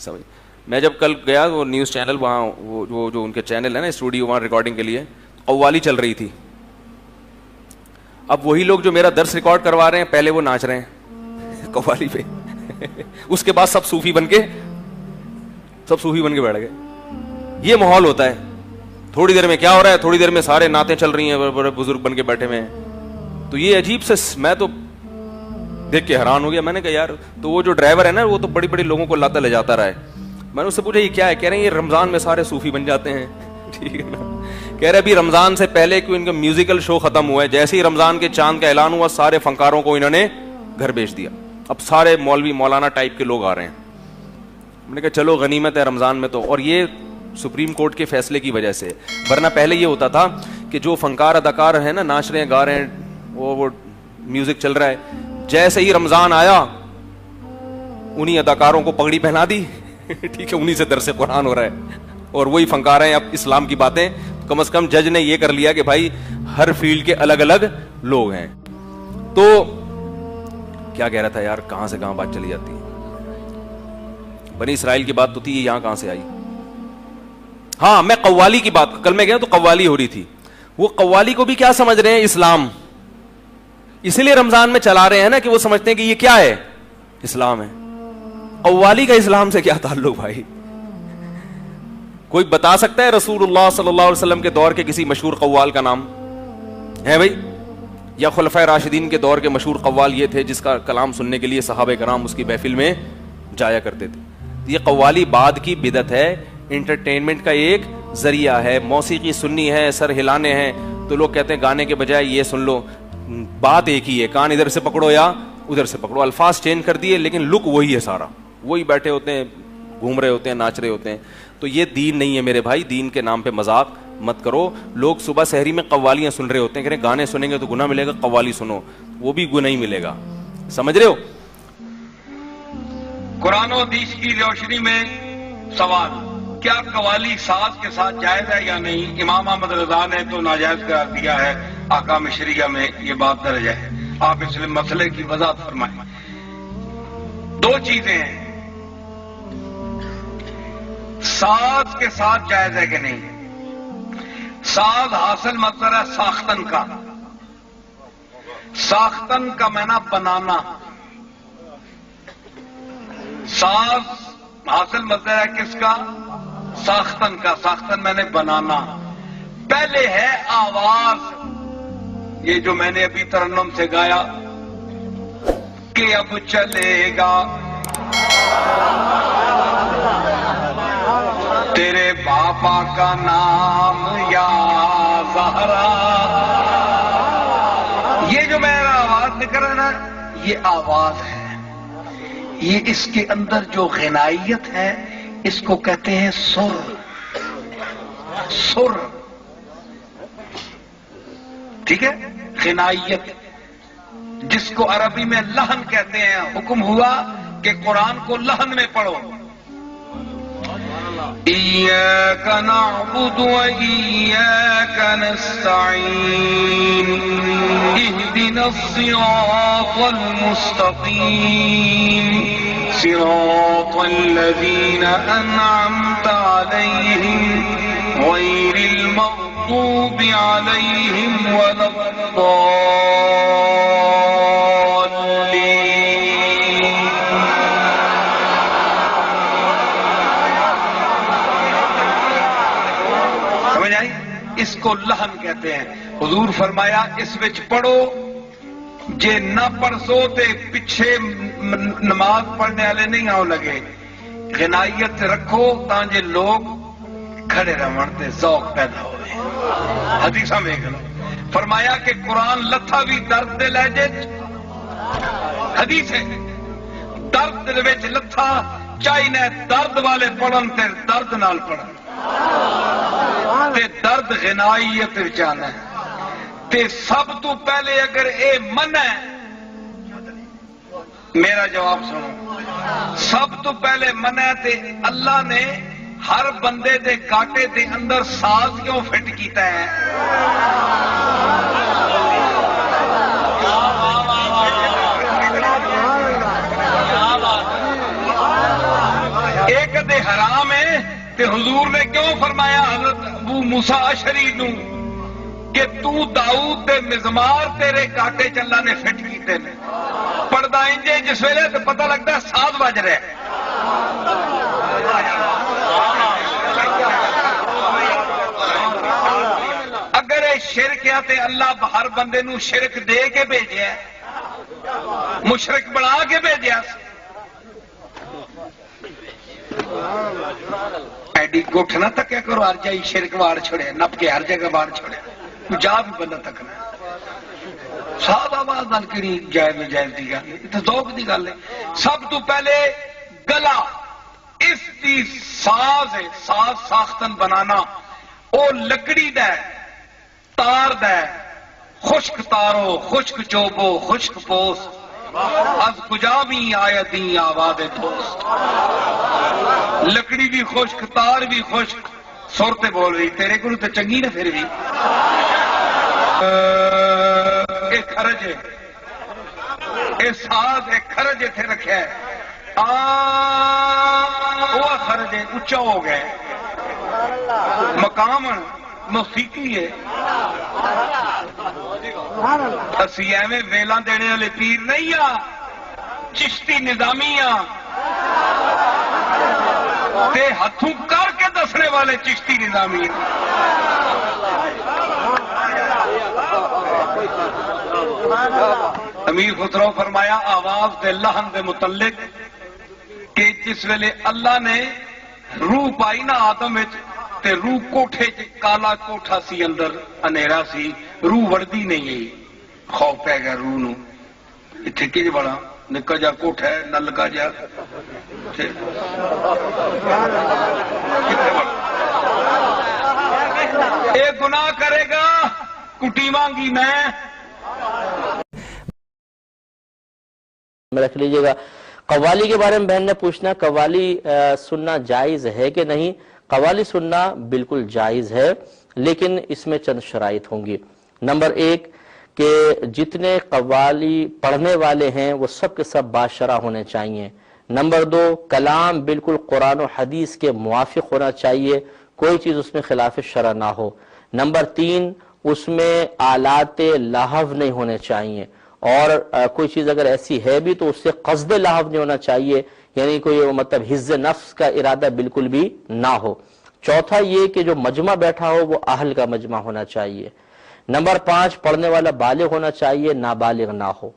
سمجھ. میں جب کل گیا وہ نیوز چینل وہاں وہ جو ان کے چینل ہے نا اسٹوڈیو وہاں ریکارڈنگ کے لیے قوالی چل رہی تھی. اب وہی لوگ جو میرا درس ریکارڈ کروا رہے ہیں پہلے وہ ناچ رہے ہیں قوالی پہ. اس کے بعد سب صوفی بن کے بیٹھ گئے. یہ ماحول ہوتا ہے. تھوڑی دیر میں کیا ہو رہا ہے, تھوڑی دیر میں سارے نعتیں چل رہی ہیں, بڑے بزرگ بن کے بیٹھے ہوئے ہیں. تو یہ عجیب سے میں تو دیکھ کے حیران ہو گیا. میں نے کہا یار, تو وہ جو ڈرائیور ہے نا وہ تو بڑی بڑی لوگوں کو لاتا لے جاتا رہا ہے. میں نے اس سے پوچھا یہ کیا ہے؟ کہہ رہے ہیں یہ رمضان میں سارے صوفی بن جاتے ہیں. ٹھیک ہے نا. کہہ رہے ابھی رمضان سے پہلے کیوں ان کا میوزیکل شو ختم ہوا ہے, جیسے ہی رمضان کے چاند کا اعلان ہوا سارے فنکاروں کو انہوں نے گھر بھیج دیا. اب سارے مولوی مولانا ٹائپ کے لوگ آ رہے ہیں. میں نے کہا چلو غنیمت ہے رمضان میں تو. اور یہ سپریم کورٹ کے فیصلے کی وجہ سے, ورنہ پہلے یہ ہوتا تھا کہ جو فنکار اداکار ہیں نا, ناچ رہے ہیں گا رہے ہیں, وہ میوزک چل رہا ہے, جیسے ہی رمضان آیا انہی اداکاروں کو پگڑی پہنا دی. ٹھیک ہے, انہی سے درس قرآن ہو رہا ہے اور وہی فنکار ہیں. اب اسلام کی باتیں کم از کم جج نے یہ کر لیا کہ بھائی ہر فیلڈ کے الگ الگ لوگ ہیں. تو کیا کہہ رہا تھا یار, کہاں سے کہاں بات چلی جاتی ہے. بنی اسرائیل کی بات تو تھی, یہاں کہاں سے آئی. ہاں میں قوالی کی بات, کل میں گیا تو قوالی ہو رہی تھی. وہ قوالی کو بھی کیا سمجھ رہے ہیں, اسلام. اسی لیے رمضان میں چلا رہے ہیں نا کہ وہ سمجھتے ہیں کہ یہ کیا ہے, اسلام ہے. قوالی کا اسلام سے کیا تعلق بھائی؟ کوئی بتا سکتا ہے رسول اللہ صلی اللہ علیہ وسلم کے دور کے کسی مشہور قوال کا نام ہے بھائی؟ یا خلفائے راشدین کے دور کے مشہور قوال یہ تھے جس کا کلام سننے کے لیے صحابہ کرام اس کی محفل میں جایا کرتے تھے. یہ قوالی بعد کی بدعت ہے, انٹرٹینمنٹ کا ایک ذریعہ ہے. موسیقی سننی ہے, سر ہلانے ہیں, تو لوگ کہتے ہیں گانے کے بجائے یہ سن لو. بات ایک ہی ہے, کان ادھر سے پکڑو یا ادھر سے پکڑو, الفاظ چینج کر دیے لیکن لک وہی ہے سارا. وہی بیٹھے ہوتے ہیں, گھوم رہے ہوتے ہیں, ناچ رہے ہوتے ہیں. تو یہ دین نہیں ہے میرے بھائی. دین کے نام پہ مذاق مت کرو. لوگ صبح سحری میں قوالیاں سن رہے ہوتے ہیں, کہہ رہے گانے سنیں گے تو گناہ ملے گا, قوالی سنو, وہ بھی گناہ ہی ملے گا. سمجھ رہے ہو؟ قرآن و حدیث کی روشنی میں سوال, کیا قوالی ساز کے ساتھ جائز ہے یا نہیں؟ امام احمد رضا نے تو ناجائز قرار دیا ہے, احکام شریعہ میں یہ بات درج ہے. آپ اس مسئلے کی وضاحت فرمائیں. دو چیزیں ہیں, ساز کے ساتھ جائز ہے کہ نہیں؟ ساز حاصل مصدر ہے ساختن کا. ساختن کا معنی بنانا. ساز حاصل مصدر ہے کس کا؟ ساختن کا. ساختن میں نے بنانا. پہلے ہے آواز, یہ جو میں نے ابھی ترنم سے گایا کہ اب چلے گا تیرے باپا کا نام یا زہرا. یہ جو میرا آواز نکل رہا ہے نا, یہ آواز ہے. یہ اس کے اندر جو غنائیت ہے اس کو کہتے ہیں سر. سر, ٹھیک ہے, غنائیت جس کو عربی میں لحن کہتے ہیں. حکم ہوا کہ قرآن کو لحن میں پڑھو. ایاک نعبد و ایاک نستعین اہدنا الصراط المستقیم صراط الذین انعمت علیہم غیر المغضوب علیہم ولا الضالین. سمجھ آئی؟ اس کو لحن کہتے ہیں. حضور فرمایا اس وچ پڑھو, جے نہ پڑھ سو تے پیچھے نماز پڑھنے والے نہیں آؤ لگے. غنائیت رکھو تاکہ لوگ کھڑے رہن تے ذوق پیدا ہوئے. حدیثاں میں فرمایا کہ قرآن لتھا بھی درد دے لہجے. حدیث ہے درد دے وچ لتھا چاہیے درد والے پڑھن تے درد نال پڑھن تے درد غنائیت جانا ہے. تے سب تو پہلے اگر اے من ہے, میرا جواب سنو, سب تو پہلے من ہے تے اللہ نے ہر بندے دے کاٹے دے اندر ساز کیوں فٹ کیتا ہے؟ ایک دے حرام ہے تے حضور نے کیوں فرمایا حضرت ابو موسیٰ اشعری نو کہ تو داؤد دے مزمار تیرے کاٹے چلا نے فٹ کیتے نے پڑھدا انجے جس ویلے تے پتہ لگدا ساز بج رہا ہے. اگر یہ شرک ہے تے اللہ ہر بندے نو شرک دے کے بھیجیا ہے, مشرک بنا کے بھیجیا. ایڈی گٹھ نہ تکیا کرو, ہر جائی شرک وار چھڑے, نپ کے ہر جگہ وار چھڑے, جا بھی بندہ تکنا. ساد آواز نال کیڑی جائز نجائز دی گل ہے, تے ذوق دی گل ہے. سب تو پہلے گلا اس دی ساز ہے, ساز ساختن بنانا او لکڑی دا ہے, تار دا ہے, خشک تارو خشک چوبو خشک پوس از کجا بھی آیتی آواز دوست. لکڑی بھی خشک تار بھی خشک, سرتے بول رہی تیرے کو تو چنگی نہ پھر بھی. ایک خرج ہے, ایک ساز ایک خرج اتنے رکھا ہے, وہ خرج ہے اچا ہو گیا, مقام موسیقی ہے. اسی ایویں ویلاں دینے والے پیر نہیں ہاں, چشتی نظامی ہاں, تے ہتھوں کر کے دسنے والے چشتی نظامی ہیں. امیر خسرو فرمایا آواز دے لہن دے متعلق کہ جس ویلے اللہ نے روح پائی نا آدم وچ تے روح کوٹھے کالا کوٹھا سی, اندر انیرا سی, روح وڑدی نہیں ہے. خوف پہ گیا روح نو, اتنے کہ بڑا نکا جا کوٹھا ہے نہ لگا جا اے گناہ کرے گا کٹی مانگی میں رکھ لیجئے گا. قوالی کے بارے میں بہن نے پوچھنا, قوالی سننا جائز ہے کہ نہیں؟ قوالی سننا بالکل جائز ہے, لیکن اس میں چند شرائط ہوں گی. نمبر ایک کہ جتنے قوالی پڑھنے والے ہیں وہ سب کے سب باشرع ہونے چاہیے. نمبر دو, کلام بالکل قرآن و حدیث کے موافق ہونا چاہیے, کوئی چیز اس میں خلاف شرع نہ ہو. نمبر تین, اس میں آلات لہو نہیں ہونے چاہیے, اور کوئی چیز اگر ایسی ہے بھی تو اس سے قصد لہو نہیں ہونا چاہیے, یعنی کوئی مطلب حفظ نفس کا ارادہ بالکل بھی نہ ہو. چوتھا یہ کہ جو مجمع بیٹھا ہو وہ اہل کا مجمع ہونا چاہیے. نمبر 5, پڑھنے والا بالغ ہونا چاہیے, نابالغ نہ ہو.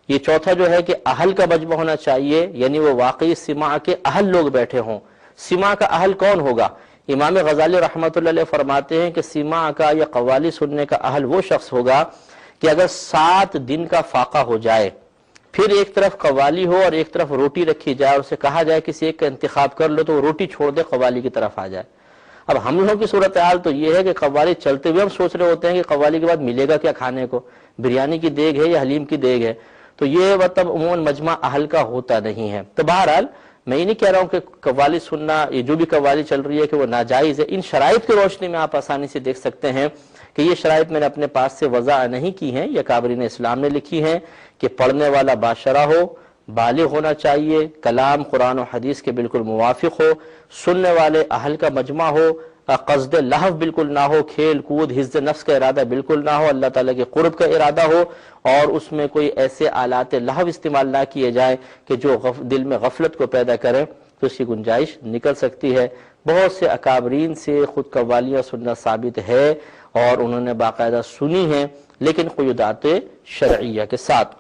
یہ چوتھا جو ہے کہ اہل کا مجمع ہونا چاہیے, یعنی وہ واقعی سماع کے اہل لوگ بیٹھے ہوں. سماع کا اہل کون ہوگا؟ امام غزالی رحمۃ اللہ علیہ فرماتے ہیں کہ سماع کا یا قوالی سننے کا اہل وہ شخص ہوگا کہ اگر 7 دن کا فاقہ ہو جائے, پھر ایک طرف قوالی ہو اور ایک طرف روٹی رکھی جائے, اور اسے کہا جائے کسی ایک کا انتخاب کر لو, تو وہ روٹی چھوڑ دے قوالی کی طرف آ جائے. اب ہم لوگوں کی صورتحال تو یہ ہے کہ قوالی چلتے ہوئے ہم سوچ رہے ہوتے ہیں کہ قوالی کے بعد ملے گا کیا کھانے کو, بریانی کی دیگ ہے یا حلیم کی دیگ ہے. تو یہ مطلب عموماً مجمع اہل کا ہوتا نہیں ہے. تو بہرحال میں یہ نہیں کہہ رہا ہوں کہ قوالی سننا, یہ جو بھی قوالی چل رہی ہے کہ وہ ناجائز ہے. ان شرائط کی روشنی میں آپ آسانی سے دیکھ سکتے ہیں کہ یہ شرائط میں نے اپنے پاس سے وضع نہیں کی ہیں, یہ کابرین اسلام نے لکھی ہیں کہ پڑھنے والا باشرع ہو, بالغ ہونا چاہیے, کلام قرآن و حدیث کے بالکل موافق ہو, سننے والے اہل کا مجمع ہو, قصد لہو بالکل نہ ہو, کھیل کود حفظ نفس کا ارادہ بالکل نہ ہو, اللہ تعالیٰ کے قرب کا ارادہ ہو, اور اس میں کوئی ایسے آلات لہو استعمال نہ کیے جائیں کہ جو دل میں غفلت کو پیدا کریں, تو اس کی گنجائش نکل سکتی ہے. بہت سے اکابرین سے خود قوالیاں سننا ثابت ہے اور انہوں نے باقاعدہ سنی ہیں, لیکن قیودات شرعیہ کے ساتھ.